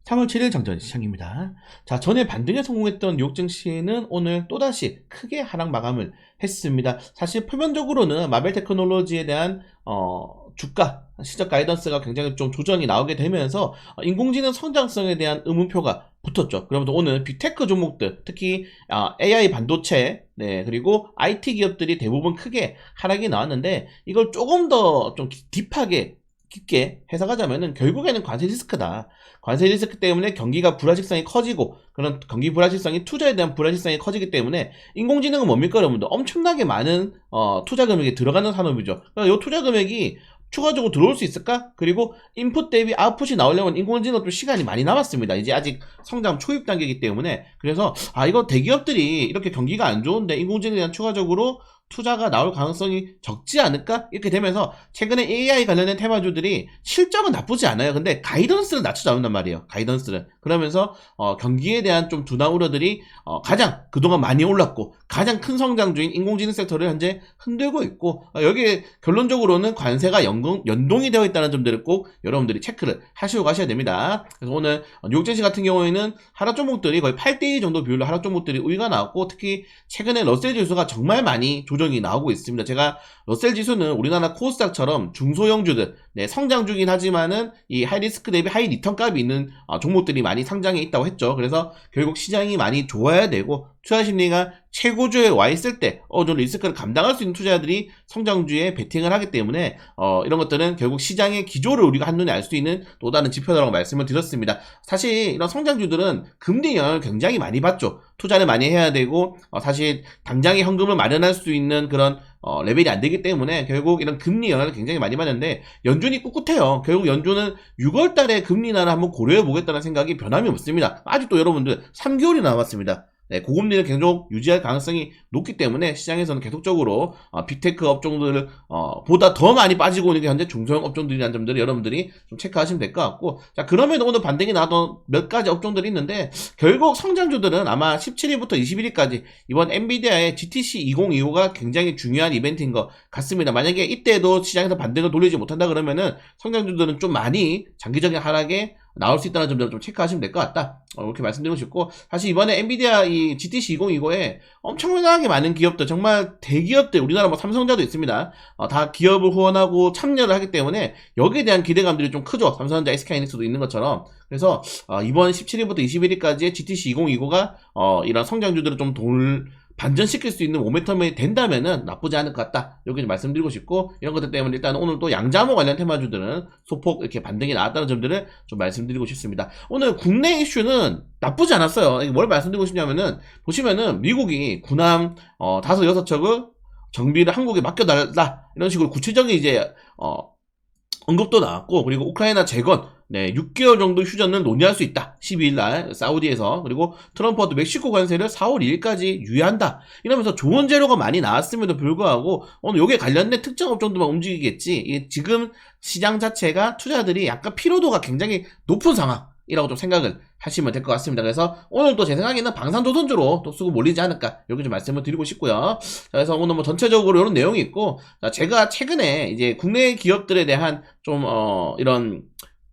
3월 7일 장전 시장입니다. 자, 전에 반등에 성공했던 뉴욕 증시는 오늘 또다시 크게 하락 마감을 했습니다. 사실 표면적으로는 마벨 테크놀로지에 대한 주가 시적 가이던스가 굉장히 좀 조정이 나오게 되면서 인공지능 성장성에 대한 의문표가 붙었죠. 그러면서 오늘 빅테크 종목들, 특히 AI 반도체, 네, 그리고 IT 기업들이 대부분 크게 하락이 나왔는데, 이걸 조금 더 좀 딥하게 깊게 해석하자면은 결국에는 관세 리스크다. 관세 리스크 때문에 경기가 불확실성이 커지고, 그런 경기 불확실성이 투자에 대한 불확실성이 커지기 때문에 인공지능은 뭡니까 여러분들? 엄청나게 많은 투자 금액이 들어가는 산업이죠. 그러니까 이 투자 금액이 추가적으로 들어올 수 있을까? 그리고 인풋 대비 아웃풋이 나오려면 인공지능도 시간이 많이 남았습니다. 이제 아직 성장 초입 단계이기 때문에. 그래서 이거 대기업들이 이렇게 경기가 안 좋은데 인공지능에 대한 추가적으로 투자가 나올 가능성이 적지 않을까? 이렇게 되면서 최근에 AI 관련된 테마주들이 실적은 나쁘지 않아요. 근데 가이던스를 낮춰잡는단 말이에요. 가이던스를. 그러면서 경기에 대한 좀 둔화 우려들이 가장 그동안 많이 올랐고 가장 큰 성장주인 인공지능 섹터를 현재 흔들고 있고, 여기에 결론적으로는 관세가 연동이 되어 있다는 점들을 꼭 여러분들이 체크를 하시고 가셔야 됩니다. 그래서 오늘 뉴욕 증시 같은 경우에는 하락 종목들이 거의 8대2 정도 비율로 하락 종목들이 우위가 나왔고, 특히 최근에 러셀 지수가 정말 많이 조정이 나오고 있습니다. 제가 러셀 지수는 우리나라 코스닥처럼 중소형주들, 네, 성장주긴 하지만은 이 하이리스크 대비 하이 리턴 값이 있는 종목들이 많이 상장해 있다고 했죠. 그래서 결국 시장이 많이 좋아야 되고, 투자 심리가 최고조에 와 있을 때 좀 리스크를 감당할 수 있는 투자자들이 성장주에 베팅을 하기 때문에 이런 것들은 결국 시장의 기조를 우리가 한눈에 알 수 있는 또 다른 지표라고 말씀을 드렸습니다. 사실 이런 성장주들은 금리 영향을 굉장히 많이 받죠. 투자를 많이 해야 되고 사실 당장의 현금을 마련할 수 있는 그런 레벨이 안 되기 때문에 결국 이런 금리 영향을 굉장히 많이 받는데, 연준이 꿋꿋해요. 결국 연준은 6월 달에 금리 인하를 한번 고려해 보겠다는 생각이 변함이 없습니다. 아직도 여러분들 3개월이 남았습니다. 네, 고금리를 계속 유지할 가능성이 높기 때문에 시장에서는 계속적으로 빅테크 업종들을 보다 더 많이 빠지고 있는 게 현재 중소형 업종들이라는 점들을 여러분들이 좀 체크하시면 될 것 같고, 자, 그럼에도 오늘 반등이 나왔던 몇 가지 업종들이 있는데, 결국 성장주들은 아마 17일부터 21일까지 이번 엔비디아의 GTC 2025가 굉장히 중요한 이벤트인 것 같습니다. 만약에 이때도 시장에서 반등을 돌리지 못한다 그러면은 성장주들은 좀 많이 장기적인 하락에 나올 수 있다는 점들을 좀 체크하시면 될 것 같다. 이렇게 말씀드리고 싶고, 사실 이번에 엔비디아 이 GTC 2025에 엄청나게 많은 기업들, 정말 대기업들, 우리나라 뭐 삼성자도 있습니다. 다 기업을 후원하고 참여를 하기 때문에 여기에 대한 기대감들이 좀 크죠. 삼성전자, SK하이닉스도 있는 것처럼. 그래서 이번 17일부터 21일까지의 GTC 2025가 이런 성장주들을 좀 반전시킬 수 있는 모멘텀이 된다면은 나쁘지 않을 것 같다. 여기 좀 말씀드리고 싶고, 이런 것들 때문에 일단 오늘 또 양자모 관련 테마주들은 소폭 이렇게 반등이 나왔다는 점들을 좀 말씀드리고 싶습니다. 오늘 국내 이슈는 나쁘지 않았어요. 뭘 말씀드리고 싶냐면은, 보시면은 미국이 군함 5, 6척을 정비를 한국에 맡겨달라, 이런 식으로 구체적인 이제 언급도 나왔고, 그리고 우크라이나 재건, 네, 6개월 정도 휴전을 논의할 수 있다. 12일날 사우디에서. 그리고 트럼프도 멕시코 관세를 4월 2일까지 유예한다. 이러면서 좋은 재료가 많이 나왔음에도 불구하고 오늘 여기에 관련된 특정 업종들만 움직이겠지, 지금 시장 자체가 투자들이 약간 피로도가 굉장히 높은 상황이라고 좀 생각을 하시면 될 것 같습니다. 그래서 오늘 또 제 생각에는 방산조선주로 또 쓰고 몰리지 않을까, 여기 좀 말씀을 드리고 싶고요. 자, 그래서 오늘 뭐 전체적으로 이런 내용이 있고, 자, 제가 최근에 이제 국내 기업들에 대한 좀 이런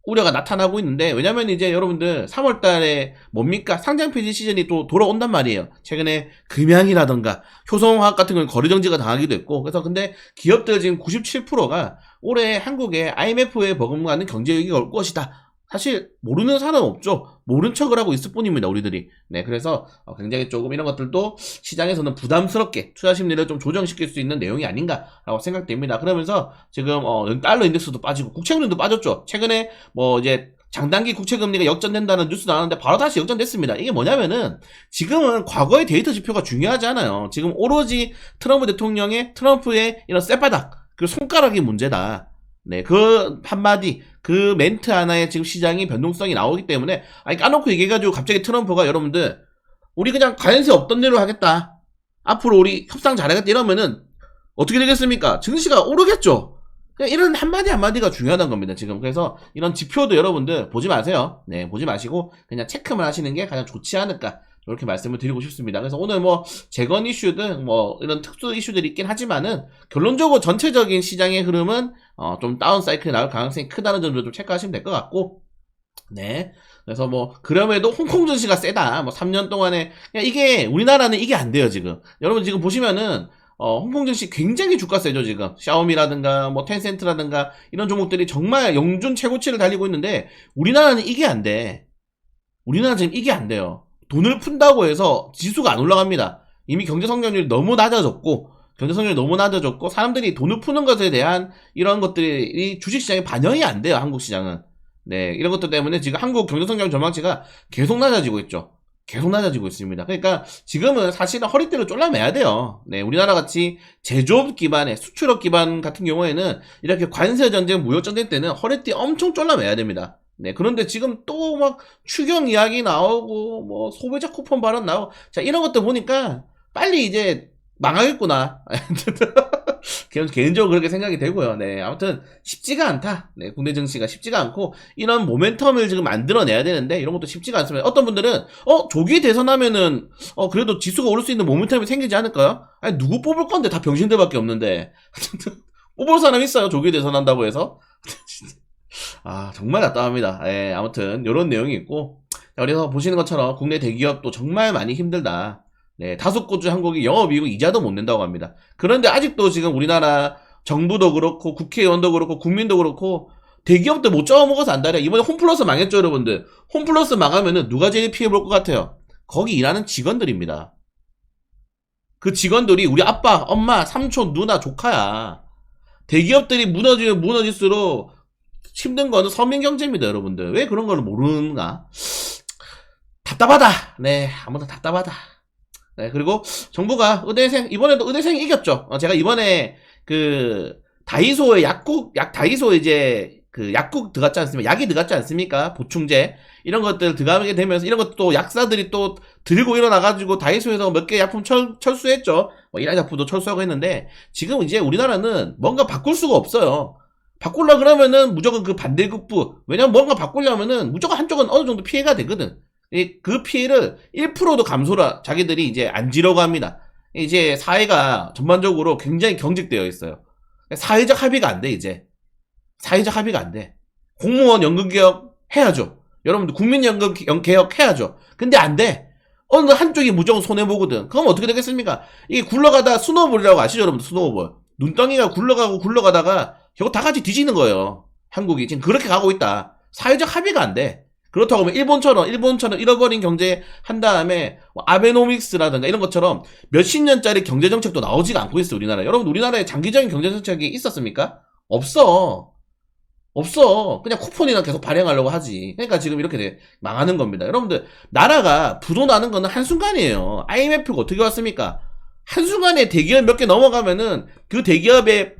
우려가 나타나고 있는데, 왜냐면 이제 여러분들 3월 달에 뭡니까? 상장 폐지 시즌이 또 돌아온단 말이에요. 최근에 금양이라던가 효성화학 같은 건 거래 정지가 당하기도 했고, 그래서 근데 기업들 지금 97%가 올해 한국에 IMF에 버금가는 경제위기가 올 것이다. 사실 모르는 사람 없죠. 모른 척을 하고 있을 뿐입니다, 우리들이. 네, 그래서 굉장히 조금 이런 것들도 시장에서는 부담스럽게 투자 심리를 좀 조정시킬 수 있는 내용이 아닌가라고 생각됩니다. 그러면서 지금 달러 인덱스도 빠지고 국채금리도 빠졌죠. 최근에 뭐 이제 장단기 국채금리가 역전된다는 뉴스 나왔는데 바로 다시 역전됐습니다. 이게 뭐냐면은 지금은 과거의 데이터 지표가 중요하지 않아요. 지금 오로지 트럼프의 이런 쌔바닥, 그 손가락이 문제다. 네, 그 한마디, 그 멘트 하나에 지금 시장이 변동성이 나오기 때문에, 까놓고 얘기해가지고 갑자기 트럼프가 여러분들, 우리 그냥 관세 없던 대로 하겠다, 앞으로 우리 협상 잘하겠다 이러면은 어떻게 되겠습니까? 증시가 오르겠죠. 그냥 이런 한마디가 중요하다는 겁니다, 지금. 그래서 이런 지표도 여러분들 보지 마세요. 네, 보지 마시고 그냥 체크만 하시는 게 가장 좋지 않을까, 이렇게 말씀을 드리고 싶습니다. 그래서 오늘 뭐 재건 이슈든 뭐 이런 특수 이슈들이 있긴 하지만은 결론적으로 전체적인 시장의 흐름은 좀 다운 사이클이 나올 가능성이 크다는 점도 좀 체크하시면 될 것 같고, 네. 그래서 뭐 그럼에도 홍콩 증시가 세다. 뭐 3년 동안에 이게 우리나라는 이게 안 돼요, 지금. 여러분 지금 보시면은 홍콩 증시 굉장히 주가 세죠, 지금. 샤오미라든가 뭐 텐센트라든가 이런 종목들이 정말 영준 최고치를 달리고 있는데 우리나라는 이게 안 돼. 우리나라 지금 이게 안 돼요. 돈을 푼다고 해서 지수가 안 올라갑니다. 이미 경제 성장률이 너무 낮아졌고 사람들이 돈을 푸는 것에 대한 이런 것들이 주식시장에 반영이 안 돼요, 한국 시장은. 네, 이런 것들 때문에 지금 한국 경제성장 전망치가 계속 낮아지고 있죠. 계속 낮아지고 있습니다. 그러니까 지금은 사실은 허리띠를 졸라매야 돼요. 네, 우리나라 같이 제조업 기반의 수출업 기반 같은 경우에는 이렇게 관세 전쟁, 무역 전쟁 때는 허리띠 엄청 졸라매야 됩니다. 네, 그런데 지금 또 막 추경 이야기 나오고 뭐 소비자 쿠폰 발언 나오고 자 이런 것들 보니까 빨리 이제 망하겠구나. 개인적으로 그렇게 생각이 되고요. 네, 아무튼 쉽지가 않다. 네, 국내 증시가 쉽지가 않고 이런 모멘텀을 지금 만들어내야 되는데 이런 것도 쉽지가 않습니다. 어떤 분들은 조기 대선하면은 그래도 지수가 오를 수 있는 모멘텀이 생기지 않을까요? 아니 누구 뽑을 건데 다 병신들밖에 없는데 뽑을 사람 있어요? 조기 대선한다고 해서 아 정말 답답합니다. 예, 아무튼 이런 내용이 있고 그래서 보시는 것처럼 국내 대기업도 정말 많이 힘들다. 네, 다섯 곳 중 한 곳이 영업이익 이자도 못 낸다고 합니다. 그런데 아직도 지금 우리나라 정부도 그렇고 국회의원도 그렇고 국민도 그렇고 대기업들 못 잡아먹어서 안달이야. 이번에 홈플러스 망했죠, 여러분들. 홈플러스 망하면은 누가 제일 피해볼 것 같아요? 거기 일하는 직원들입니다. 그 직원들이 우리 아빠, 엄마, 삼촌, 누나, 조카야. 대기업들이 무너지면 무너질수록 힘든 거는 서민 경제입니다, 여러분들. 왜 그런 걸 모르는가? 답답하다. 네, 아무튼 답답하다. 네, 그리고 정부가 의대생, 이번에도 의대생이 이겼죠. 제가 이번에 다이소에 다이소에 이제 약국 들어갔지 않습니까? 약이 들어갔지 않습니까? 보충제. 이런 것들 들어가게 되면서 이런 것도 약사들이 또 들고 일어나가지고 다이소에서 몇 개 약품 철수했죠. 뭐 일화약품도 철수하고 했는데 지금 이제 우리나라는 뭔가 바꿀 수가 없어요. 바꾸려 그러면은 무조건 그 반대급부. 왜냐면 뭔가 바꾸려면은 무조건 한쪽은 어느 정도 피해가 되거든. 그 피해를 1%도 감소라 자기들이 이제 안 지려고 합니다. 이제 사회가 전반적으로 굉장히 경직되어 있어요. 사회적 합의가 안 돼, 이제. 사회적 합의가 안 돼. 공무원 연금개혁 해야죠. 여러분들 국민연금 개혁 해야죠. 근데 안 돼. 어느 한쪽이 무조건 손해보거든. 그럼 어떻게 되겠습니까? 이게 굴러가다 스노우볼이라고 아시죠, 여러분들? 스노우볼. 눈덩이가 굴러가다가 결국 다 같이 뒤지는 거예요. 한국이 지금 그렇게 가고 있다. 사회적 합의가 안 돼. 그렇다고 하면 일본처럼 잃어버린 경제 한 다음에 뭐 아베노믹스라든가 이런 것처럼 몇십 년짜리 경제정책도 나오지가 않고 있어, 우리나라. 여러분, 우리나라에 장기적인 경제정책이 있었습니까? 없어. 그냥 쿠폰이나 계속 발행하려고 하지. 그러니까 지금 이렇게 망하는 겁니다. 여러분들, 나라가 부도 나는 거는 한순간이에요. IMF가 어떻게 왔습니까? 한순간에 대기업 몇 개 넘어가면은 그 대기업의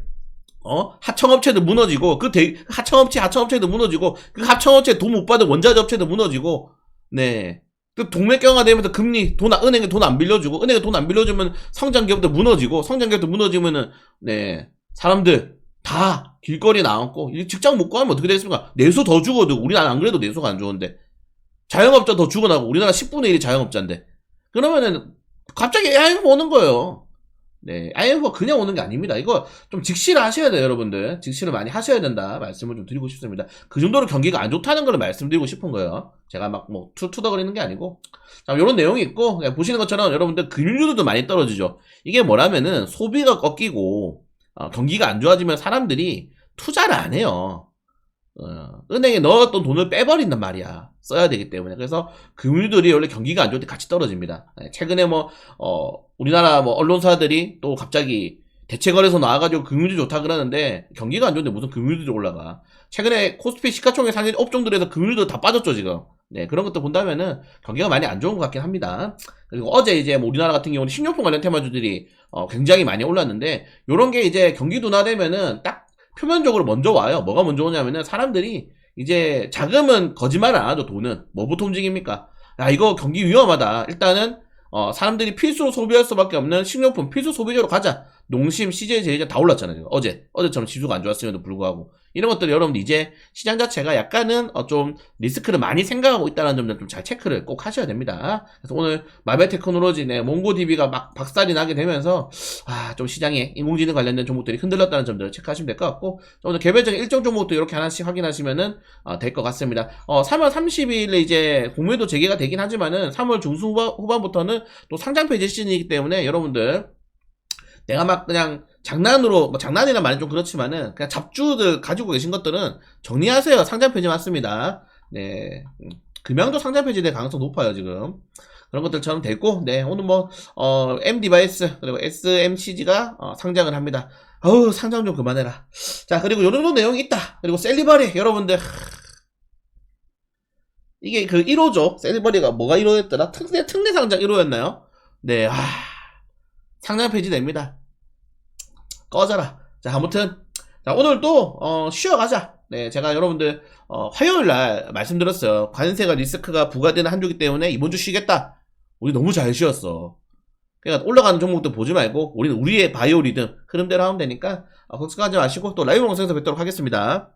하청업체도 무너지고, 하청업체도 무너지고, 그 하청업체 돈 못 받은 원자재 업체도 무너지고, 네. 그 동맥경화 되면서 금리, 은행에 돈 안 빌려주고, 은행에 돈 안 빌려주면 성장기업도 무너지고, 성장기업도 무너지면은, 네. 사람들 다 길거리 나왔고, 직장 못 구하면 어떻게 되겠습니까? 내수 더 죽어도, 우리나라 안 그래도 내수가 안 좋은데. 자영업자 더 죽어나고, 우리나라 10분의 1이 자영업자인데. 그러면은, 갑자기 IMF 오는 거예요. 네, IMF가 그냥 오는 게 아닙니다. 이거 좀 직시를 하셔야 돼요, 여러분들. 직시를 많이 하셔야 된다 말씀을 좀 드리고 싶습니다. 그 정도로 경기가 안 좋다는 걸 말씀드리고 싶은 거예요. 제가 막 뭐 투덜거리는 게 아니고. 자, 이런 내용이 있고, 보시는 것처럼 여러분들 금융주도 많이 떨어지죠. 이게 뭐라면은 소비가 꺾이고 경기가 안 좋아지면 사람들이 투자를 안 해요. 은행에 넣었던 돈을 빼버린단 말이야. 써야 되기 때문에. 그래서 금융주들이 원래 경기가 안 좋을 때 같이 떨어집니다. 최근에 우리나라 언론사들이 또 갑자기 대체거래소 나와가지고 금융주 좋다 그러는데 경기가 안 좋은데 무슨 금융주들이 올라가. 최근에 코스피 시가총액 상위 업종들에서 금융주들 다 빠졌죠, 지금. 네, 그런 것도 본다면은 경기가 많이 안 좋은 것 같긴 합니다. 그리고 어제 이제 우리나라 같은 경우는 식료품 관련 테마주들이 굉장히 많이 올랐는데 요런 게 이제 경기 둔화되면은 딱 표면적으로 먼저 와요. 뭐가 먼저 오냐면은 사람들이 이제 자금은 거짓말을 안 하죠. 돈은 뭐부터 움직입니까? 야, 이거 경기 위험하다. 일단은 사람들이 필수로 소비할 수밖에 없는 식료품 필수 소비재로 가자. 농심, CJ, 제이자 다 올랐잖아요. 어제처럼 지수가 안 좋았음에도 불구하고 이런 것들 여러분들 이제 시장 자체가 약간은 좀 리스크를 많이 생각하고 있다는 점들 좀 잘 체크를 꼭 하셔야 됩니다. 그래서 오늘 마벨 테크놀로지 내 몽고DB가 막 박살이 나게 되면서 좀 시장에 인공지능 관련된 종목들이 흔들렸다는 점들을 체크하시면 될 것 같고, 오늘 개별적인 일정 종목도 이렇게 하나씩 확인하시면은 될 것 같습니다. 3월 30일에 이제 공매도 재개가 되긴 하지만은 3월 중순 후반부터는 또 상장 폐지 시즌이기 때문에 여러분들 내가 막 그냥 장난으로, 뭐 장난이란 말은 좀 그렇지만은 그냥 잡주들 가지고 계신 것들은 정리하세요. 상장 폐지 맞습니다. 네. 금양도 상장 폐지될 가능성 높아요, 지금. 그런 것들처럼 됐고, 네. 오늘 M 디바이스, 그리고 SMCG가 상장을 합니다. 상장 좀 그만해라. 자, 그리고 요 정도 내용이 있다. 그리고 셀리버리, 여러분들. 이게 그 1호죠. 셀리버리가 뭐가 1호였더라? 특례 상장 1호였나요? 네, 상장 폐지됩니다. 꺼져라. 자, 아무튼 자, 오늘 또 쉬어가자. 네, 제가 여러분들 화요일날 말씀드렸어요. 관세가 리스크가 부과되는 한 주기 때문에 이번 주 쉬겠다. 우리 너무 잘 쉬었어. 그러니까 올라가는 종목도 보지 말고 우리는 우리의 바이오 리듬 흐름대로 하면 되니까 걱정하지 마시고 또 라이브 방송에서 뵙도록 하겠습니다.